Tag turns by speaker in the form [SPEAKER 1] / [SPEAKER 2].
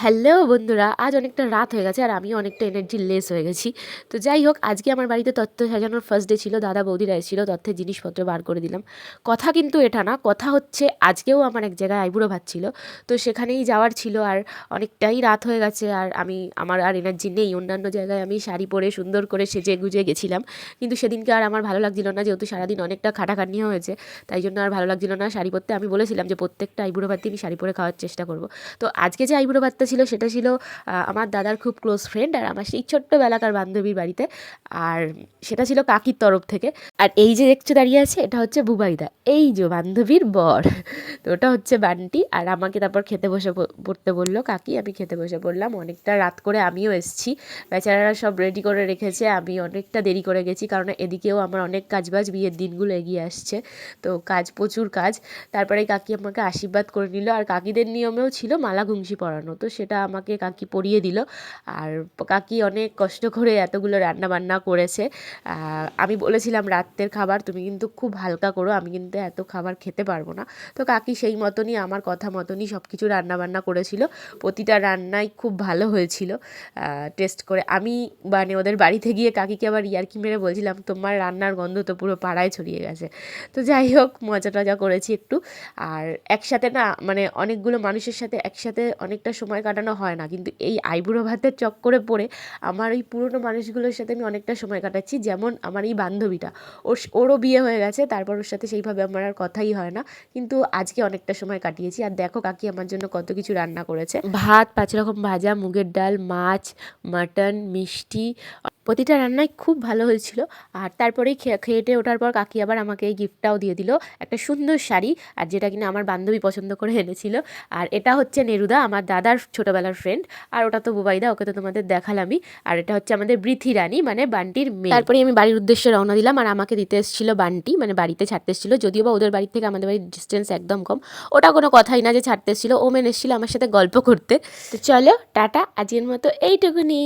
[SPEAKER 1] Hello বন্ধুরা, আজ অনেকটা রাত হয়ে গেছে আর আমিও অনেকটা এনার্জি লেস হয়ে গেছি। তো যাই হোক, আজকে আমার বাড়িতে তত্ত্ব সাজানোর ফার্স্ট ডে ছিল। দাদা বৌদিরা এসেছিল, তত্ত্বের জিনিসপত্র বার করে দিলাম। কথা কিন্তু এটা না, কথা হচ্ছে আজকেও আমার এক জায়গায় আইবুড়ো ভাত ছিল, তো সেখানেই যাওয়ার ছিল। আর অনেকটাই রাত হয়ে গেছে আর আমার আর এনার্জি নেই। অন্যান্য জায়গায় আমি শাড়ি পরে সুন্দর করে সেজে গুজে গেছিলাম, কিন্তু সেদিনকে আর আমার ভালো লাগছিল না, যেহেতু সারাদিন অনেকটা খাটাখাটনিও হয়েছে। তাই জন্য আর ভালো লাগছিল না শাড়ি পরতে। আমি বলেছিলাম যে প্রত্যেকটা আইবুড়ো ভাতই আমি শাড়ি পরে খাওয়ার চেষ্টা করবো। তো আজকে যে আইবুড়ো ভাতটা ছিল সেটা ছিল আমার দাদার খুব ক্লোজ ফ্রেন্ড আর আমার সেই ছোট্টবেলাকার বান্ধবীর বাড়িতে। আর সেটা ছিল কাকির তরফ থেকে। আর এই যে দেখছো দাঁড়িয়ে আছে, এটা হচ্ছে বুবাইদা, এই যে বান্ধবীর বর। তো ওটা হচ্ছে বান্টি। আর আমাকে তারপর খেতে বসে পড়তে বললো কাকি, আমি খেতে বসে পড়লাম। অনেকটা রাত করে আমিও এসেছি, বেচারারা সব রেডি করে রেখেছে, আমি অনেকটা দেরি করে গেছি, কারণ এদিকেও আমার অনেক কাজবাজ, বিয়ের দিনগুলো এগিয়ে আসছে, তো কাজ, প্রচুর কাজ। তারপরে কাকি আমাকে আশীর্বাদ করে নিল। আর কাকিদের নিয়মেও ছিল মালা ঘুংসি পরানো, তো সেটা আমাকে কাকি পরিয়ে দিল। আর কাকি অনেক কষ্ট করে এতগুলো রান্না বান্না করেছে। আমি বলেছিলাম রাত্রের খাবার তুমি কিন্তু খুব হালকা করো, আমি কিন্তু এত খাবার খেতে পারবো না। তো কাকি সেই মতনই, আমার কথা মতনই সব কিছু রান্নাবান্না করেছিল। প্রতিটা রান্নাই খুব ভালো হয়েছিল টেস্ট করে। আমি মানে ওদের বাড়িতে গিয়ে কাকিকে আবার ইয়ার্কি মেরে বলছিলাম, তোমার রান্নার গন্ধ তো পুরো পাড়ায় ছড়িয়ে গেছে। তো যাই হোক, মজা টজা করেছি একটু। আর একসাথে না, মানে অনেকগুলো মানুষের সাথে একসাথে অনেকটা সময় কাটানো হয় না, কিন্তু এই আইবুড়ো ভাতের চক্করে পড়ে আমার ওই পুরনো মানুষগুলোর সাথে আমি অনেকটা সময় কাটাচ্ছি। যেমন আমার এই বান্ধবীটা, ওরও বিয়ে হয়ে গেছে, তারপর ওর সাথে সেইভাবে আমার আর কথাই হয় না, কিন্তু আজকে অনেকটা সময় কাটিয়েছি। আর দেখো কাকি আমার জন্য কত কিছু রান্না করেছে, ভাত, 5 রকম ভাজা, মুগের ডাল, মাছ, মাটন, মিষ্টি, প্রতিটা রান্নাই খুব ভালো হয়েছিল। আর তারপরেই খেয়েটে ওঠার পর কাকি আবার আমাকে এই গিফটটাও দিয়ে দিল, একটা সুন্দর শাড়ি, আর যেটা কিনা আমার বান্ধবী পছন্দ করে এনেছিল। আর এটা হচ্ছে নেরুদা, আমার দাদার ছোটোবেলার ফ্রেন্ড। আর ওটা তো বুবাইদা, ওকে তো তোমাদের দেখালামই। আর এটা হচ্ছে আমাদের বৃথি রানী, মানে বান্টির মেয়ে। তারপরে আমি বাড়ির উদ্দেশ্যে রওনা দিলাম, আর আমাকে দিতে এসেছিল বান্টি, মানে বাড়িতে ছাড়তে এসেছিল। যদিও বা ওদের বাড়ির থেকে আমাদের বাড়ির ডিস্টেন্স একদম কম, ওটা কোনো কথাই না যে ছাড়তে এসেছিল। ও মেন এসেছিল আমার সাথে গল্প করতে। তো চলো টাটা, আজকের মতো এইটুকুনি।